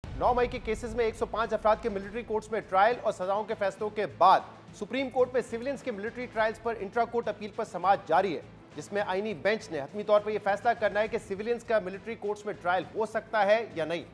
9 मई के केसेस में 105 अफराद के मिलिट्री कोर्ट्स में ट्रायल और सजाओं के फैसलों के बाद सुप्रीम कोर्ट में सिविलियंस के मिलिट्री ट्रायल्स पर इंट्रा कोर्ट अपील पर समाअत जारी है, जिसमें आईनी बेंच ने हतमी तौर पर यह फैसला करना है कि सिविलियंस का मिलिट्री कोर्ट्स में ट्रायल हो सकता है या नहीं।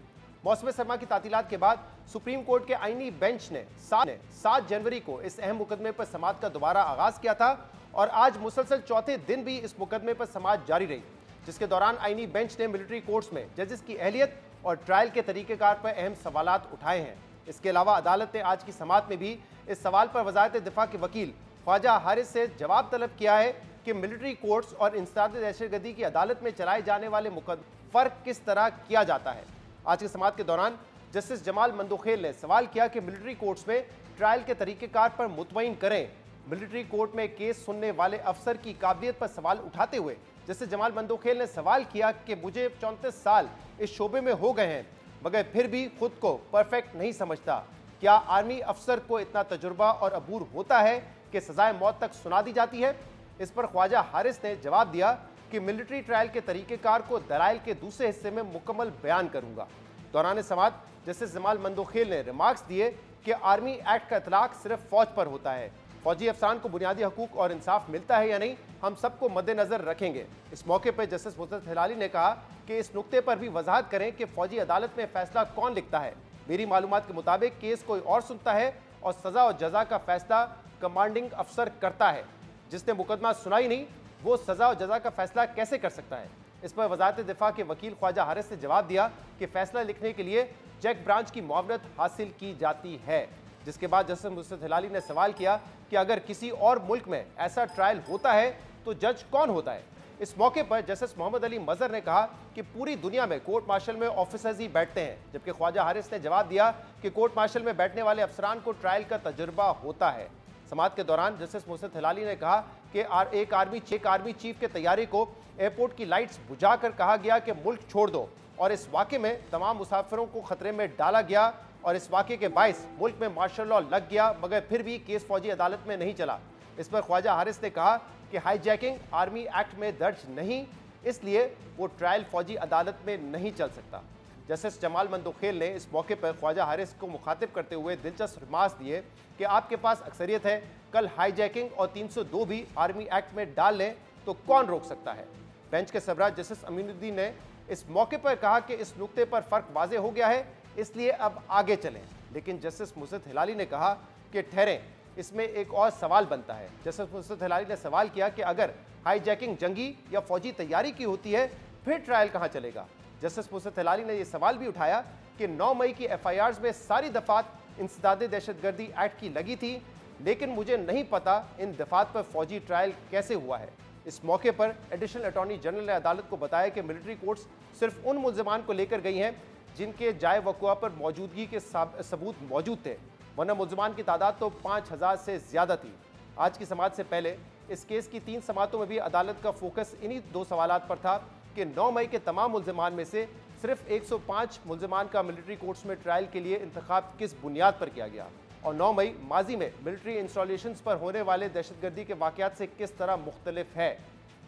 मौसम सरमा की तातीलात के बाद सुप्रीम कोर्ट के आईनी बेंच ने 7 जनवरी को इस अहम मुकदमे पर समाअत का दोबारा आगाज किया था और आज मुसलसल चौथे दिन भी इस मुकदमे पर समाअत जारी रही, जिसके दौरान आईनी बेंच ने मिलिट्री कोर्ट्स में जजेस की अहलियत और ट्रायल के तरीकेकार पर अहम सवालात उठाए हैं। इसके अलावा अदालत ने आज की समाअत में भी इस सवाल पर वजारत दिफा के वकील ख्वाजा हारिस से जवाब तलब किया है कि मिलिट्री कोर्ट्स और इंसदाद दहशतगर्दी की अदालत में चलाए जाने वाले मुकदमे फर्क किस तरह किया जाता है। आज की समाअत के दौरान जस्टिस जमाल मंदोखेल ने सवाल किया कि मिलिट्री कोर्ट्स में ट्रायल के तरीकेकार पर मुतमईन करें। मिलिट्री कोर्ट में केस सुनने वाले अफसर की काबिलियत पर सवाल उठाते हुए जस्टिस जमाल मंदोखेल ने सवाल किया कि मुझे 34 साल इस शोबे में हो गए हैं मगर फिर भी खुद को परफेक्ट नहीं समझता। क्या आर्मी अफसर को इतना तजुर्बा और अबूर होता है कि सजाए मौत तक सुना दी जाती है? इस पर ख्वाजा हारिस ने जवाब दिया कि मिलिट्री ट्रायल के तरीकेकार को दलाइल के दूसरे हिस्से में मुकम्मल बयान करूंगा। दौरान समाअत जस्टिस जमाल मंदोखेल ने रिमार्क्स दिए कि आर्मी एक्ट का इतलाक सिर्फ फौज पर होता है, फौजी अफसरान को बुनियादी हकूक और इंसाफ मिलता है या नहीं, हम सबको मद्देनजर रखेंगे। इस मौके पर जस्टिस मुस्तफा हिलाली ने कहा कि इस नुक्ते पर भी वजाहत करें कि फौजी अदालत में फैसला कौन लिखता है। मेरी मालूमात के मुताबिक केस कोई और सुनता है और सजा और जजा का फैसला कमांडिंग अफसर करता है। जिसने मुकदमा सुना ही नहीं वो सजा और जजा का फैसला कैसे कर सकता है? इस पर वजारत दिफा के वकील ख्वाजा हारिस ने जवाब दिया कि फैसला लिखने के लिए चेक ब्रांच की मुआवनत हासिल की जाती है। जिसके बाद जस्टिस मुस्तफा हिलाली ने सवाल किया कि अगर किसी और मुल्क में ऐसा ट्रायल होता है तो जज कौन होता है? इस मौके पर जस्टिस मोहम्मद अली मजहर ने कहा कि पूरी दुनिया में कोर्ट मार्शल में ऑफिसर्स ही बैठते हैं, जबकि ख्वाजा हारिस ने जवाब दिया कि कोर्ट मार्शल में बैठने वाले अफसरान को ट्रायल का तजुर्बा होता है। समाअत के दौरान जस्टिस मुस्तफा हिलाली ने कहा कि एक आर्मी चीफ के तैयारी को एयरपोर्ट की लाइट्स बुझाकर कहा गया कि मुल्क छोड़ दो और इस वाक़े में तमाम मुसाफिरों को खतरे में डाला गया और इस वाक़े के बायस मुल्क में मार्शल लॉ लग गया मगर फिर भी केस फौजी अदालत में नहीं चला। इस पर ख्वाजा हारिस ने कहा कि हाईजैकिंग आर्मी एक्ट में दर्ज नहीं, इसलिए वो ट्रायल फौजी अदालत में नहीं चल सकता। जस्टिस जमाल मंदोखेल ने इस मौके पर ख्वाजा हारिस को मुखातिब करते हुए दिलचस्प रिमार्क्स दिए कि आपके पास अक्सरियत है, कल हाईजैकिंग और 302 भी आर्मी एक्ट में डाल लें तो कौन रोक सकता है? बेंच के सरबराह जस्टिस अमीनुद्दीन ने इस मौके पर कहा कि इस नुक्ते पर फर्क वाजे हो गया है, इसलिए अब आगे चलें। लेकिन जस्टिस मुस्तफा हिलाली ने कहा कि ठहरें, इसमें एक और सवाल बनता है। जस्टिस मुस्तफा हिलाली ने सवाल किया कि अगर हाईजैकिंग जंगी या फौजी तैयारी की होती है फिर ट्रायल कहां चलेगा? जस्टिस मुस्तफा हिलाली ने यह सवाल भी उठाया कि 9 मई की FIRs में सारी दफात इंसदाद दहशतगर्दी एक्ट की लगी थी, लेकिन मुझे नहीं पता इन दफात पर फौजी ट्रायल कैसे हुआ है। इस मौके पर एडिशनल अटॉर्नी जनरल ने अदालत को बताया कि मिलिट्री कोर्ट्स सिर्फ उन मुल्ज़िमान को लेकर गई हैं जिनके जाए वक़ुआ पर मौजूदगी के सबूत मौजूद थे, वरना मुल्ज़िमान की तादाद तो 5000 से ज़्यादा थी। आज की समाअत से पहले इस केस की 3 समाअतों में भी अदालत का फोकस इन्हीं 2 सवालात पर था कि 9 मई के तमाम मुल्ज़िमान में से सिर्फ 105 मुल्ज़िमान का मिलिट्री कोर्ट्स में ट्रायल के लिए इंतखाब किस बुनियाद पर किया गया और 9 मई माजी में मिलिट्री इंस्टॉलेशंस पर होने वाले दहशतगर्दी के वाक़यात से किस तरह मुख्तलिफ है,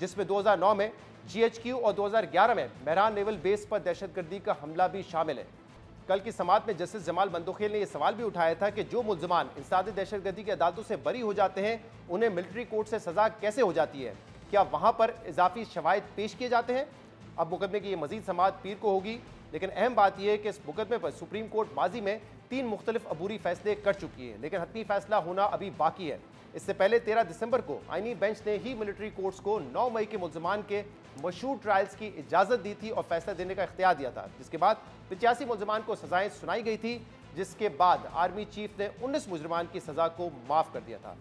जिसमें 2009 में GHQ और 2011 में मेहरान नेवल बेस पर दहशतगर्दी का हमला भी शामिल है। कल की समाअत में जस्टिस जमाल मंदोखेल ने यह सवाल भी उठाया था कि जो मुल्ज़िमान इंसदाद दहशतगर्दी की अदालतों से बरी हो जाते हैं उन्हें मिलिट्री कोर्ट से सज़ा कैसे हो जाती है? क्या वहाँ पर इजाफी शवाहिद पेश किए जाते हैं? अब मुकदमे की ये मजीद समाअत पीर को होगी, लेकिन अहम बात यह है कि इस मुकदमे पर सुप्रीम कोर्ट माजी में 3 मुख्तलिफ अबूरी फैसले कर चुकी है, लेकिन हतमी फैसला होना अभी बाकी है। इससे पहले 13 दिसंबर को आईनी बेंच ने ही मिलिट्री कोर्ट्स को 9 मई के मुल्ज़िमान के मशहूर ट्रायल्स की इजाज़त दी थी और फैसला देने का इख्तियार दिया था, जिसके बाद 85 मुल्ज़िमान को सजाएं सुनाई गई थी, जिसके बाद आर्मी चीफ ने 19 मुजरिमान की सज़ा को माफ़ कर दिया था।